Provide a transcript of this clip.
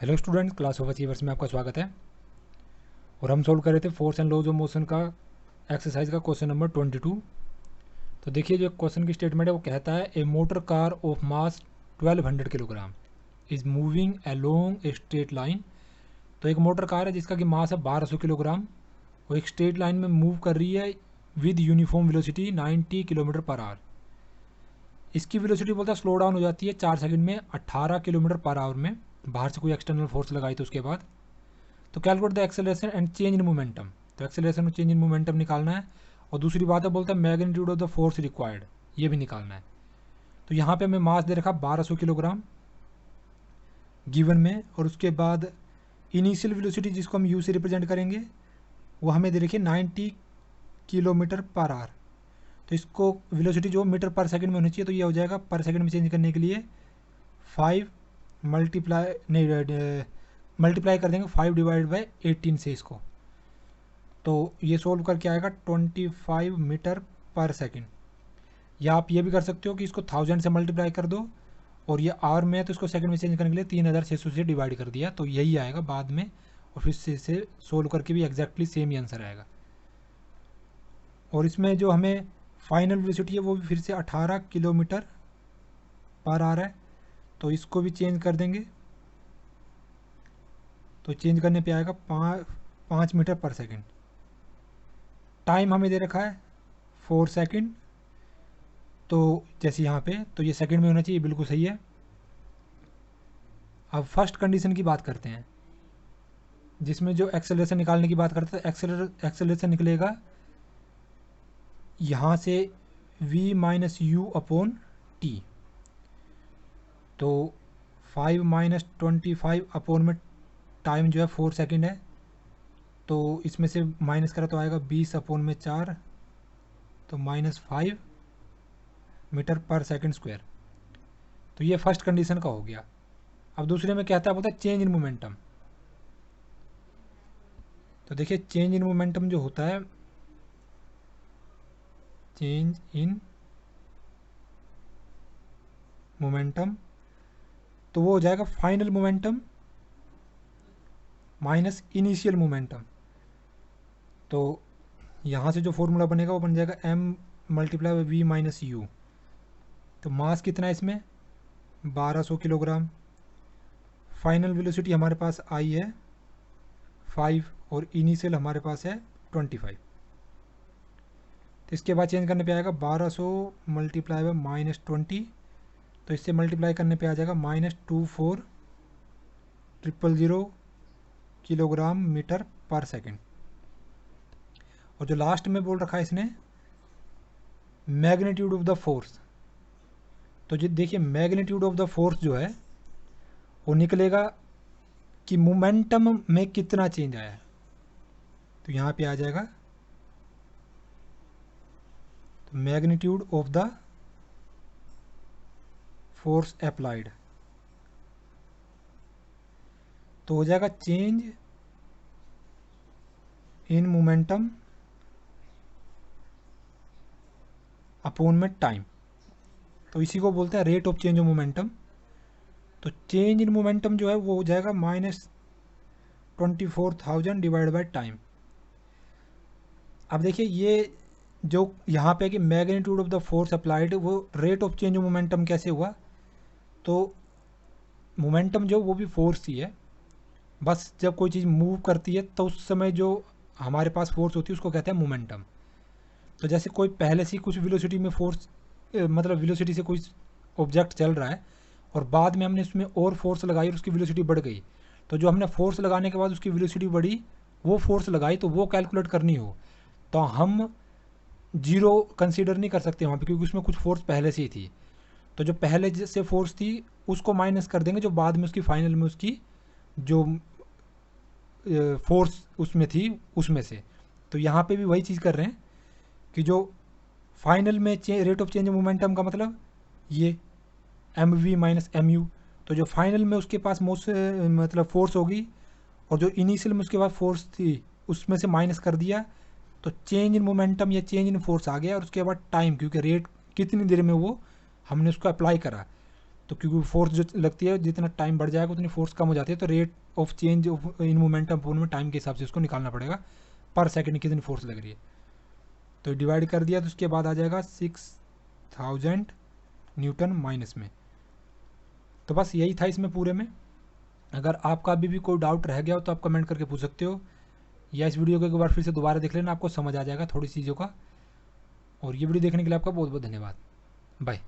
Hello students, class of achievers में आपका स्वागत है। और हम सोल्व कर रहे थे force and laws of motion का एक्सरसाइज का क्वेश्चन नंबर 22। तो देखिए, जो क्वेश्चन की स्टेटमेंट है वो कहता है a motor car of mass 1200 kilogram is moving along a straight line. तो एक मोटर कार है जिसका कि मास है 1200 किलोग्राम, वो एक स्ट्रेट लाइन में मूव कर रही है with uniform velocity 90 kilometre per hour. इसकी वेलोसिटी बोलता है स्लो डाउन हो जाती है 4 सेकंड में 18 किलोमीटर पर आवर में, बाहर से कोई एक्सटर्नल फोर्स लगाई तो उसके बाद। तो calculate the acceleration and change in momentum. तो एक्सेलरेशन और चेंज इन मोमेंटम निकालना है। और दूसरी बात है, बोलता है magnitude of the force required, ये भी निकालना है। तो यहाँ पे हमें मास दे रखा 1200 किलोग्राम गिवन में, और उसके बाद इनिशियल वेलोसिटी जिसको हम यू से रिप्रेजेंट करेंगे वो हमें दे रखी है 90 किलोमीटर पर आवर। तो इसको वेलोसिटी जो मीटर पर सेकंड में होनी चाहिए, तो ये हो जाएगा पर सेकंड में चेंज करने के लिए 5 मल्टीप्लाई नहीं मल्टीप्लाई कर देंगे 5 डिवाइड बाई 18 से इसको। तो ये सोल्व करके आएगा 25 मीटर पर सेकंड। या आप ये भी कर सकते हो कि इसको 1000 से मल्टीप्लाई कर दो, और ये आवर में है तो इसको सेकंड में चेंज करने के लिए 3600 से डिवाइड कर दिया, तो यही आएगा बाद में। और फिर से इसे सोल्व करके भी एग्जैक्टली सेम ही आंसर आएगा। और इसमें जो हमें फाइनल वेलोसिटी है वो भी फिर से 18 किलोमीटर पर आ रहा है, तो इसको भी चेंज कर देंगे। तो चेंज करने पे आएगा 5 मीटर पर सेकंड। टाइम हमें दे रखा है 4 सेकंड, तो जैसे यहाँ पे, तो ये सेकंड में होना चाहिए, बिल्कुल सही है। अब फर्स्ट कंडीशन की बात करते हैं, जिसमें जो एक्सेलरेशन निकालने की बात करते हैं। एक्सेलरेशन निकलेगा यहाँ से v minus you upon T. तो 5 माइनस 25 अपॉन में टाइम जो है 4 सेकंड है, तो इसमें से माइनस करा तो आएगा 20 अपॉन में 4, तो -5 मीटर पर सेकंड स्क्वायर। तो ये फर्स्ट कंडीशन का हो गया। अब दूसरे में कहता है, बोलता है चेंज इन मोमेंटम। तो देखिए, चेंज इन मोमेंटम जो होता है, चेंज इन मोमेंटम, तो वो हो जाएगा final momentum minus initial momentum. तो यहाँ से जो फॉर्मूला बनेगा वो बन जाएगा m multiply by v minus u. तो मास कितना है इसमें 1200 किलोग्राम। फाइनल वेलोसिटी हमारे पास आई है 5, और इनिशियल हमारे पास है 25। तो इसके बाद चेंज करने पे आएगा 1200 मल्टीप्लाई बाई -20, तो इससे मल्टीप्लाई करने पे आ जाएगा -24,000 किलोग्राम मीटर पर सेकंड। और जो लास्ट में बोल रखा है इसने मैग्नीट्यूड ऑफ द फोर्स, तो जो देखिए मैग्नीट्यूड ऑफ द फोर्स जो है वो निकलेगा कि मोमेंटम में कितना चेंज आया है। तो यहाँ पे आ जाएगा तो magnitude of the force applied, तो हो जाएगा चेंज इन मोमेंटम अपॉन में टाइम। तो इसी को बोलते हैं rate of change of momentum. तो चेंज इन मोमेंटम जो है वो हो जाएगा -24,000 डिवाइड बाय टाइम। अब देखिए, ये जो यहाँ पे कि magnitude of the force applied, वो rate of change of momentum कैसे हुआ। तो मोमेंटम जो वो भी फोर्स ही है, बस जब कोई चीज़ मूव करती है तो उस समय जो हमारे पास फोर्स होती है उसको कहते हैं मोमेंटम। तो जैसे कोई पहले से कुछ वेलोसिटी में फोर्स, मतलब वेलोसिटी से कोई ऑब्जेक्ट चल रहा है और बाद में हमने उसमें और फोर्स लगाई और उसकी वेलोसिटी बढ़ गई, तो जो हमने फोर्स लगाने के बाद उसकी वेलोसिटी बढ़ी, वो फोर्स लगाई, तो वो कैलकुलेट करनी हो तो हम जीरो कंसीडर नहीं कर सकते वहाँ पे, क्योंकि उसमें कुछ फोर्स पहले से ही थी। तो जो पहले से फोर्स थी उसको माइनस कर देंगे, जो बाद में उसकी फाइनल में उसकी जो फोर्स उसमें थी उसमें से। तो यहाँ पे भी वही चीज़ कर रहे हैं कि जो फाइनल में rate of change of momentum का मतलब ये m v minus m u. तो जो फाइनल में उसके पास मोस्ट मतलब फोर्स होगी, और जो इनिशियल में उसके पास फोर्स थी उसमें से माइनस कर दिया, तो चेंज इन मोमेंटम या चेंज इन फोर्स आ गया। और उसके बाद टाइम, क्योंकि रेट कितनी देर में वो हमने उसको अप्लाई करा, तो क्योंकि फोर्स जो लगती है जितना टाइम बढ़ जाएगा उतनी फोर्स कम हो जाती है, तो rate of change in momentum phone में टाइम के हिसाब से उसको निकालना पड़ेगा पर सेकंड कितनी फोर्स लग रही है। तो डिवाइड कर दिया तो उसके बाद आ जाएगा 6000 न्यूटन माइनस में। तो बस यही था इसमें पूरे में। अगर आपका अभी भी कोई डाउट रह गया हो तो आप कमेंट करके पूछ सकते हो, या इस वीडियो को एक बार फिर से दोबारा देख लेना, आपको समझ आ जाएगा थोड़ी चीज़ों का। और ये वीडियो देखने के लिए आपका बहुत बहुत धन्यवाद। बाय।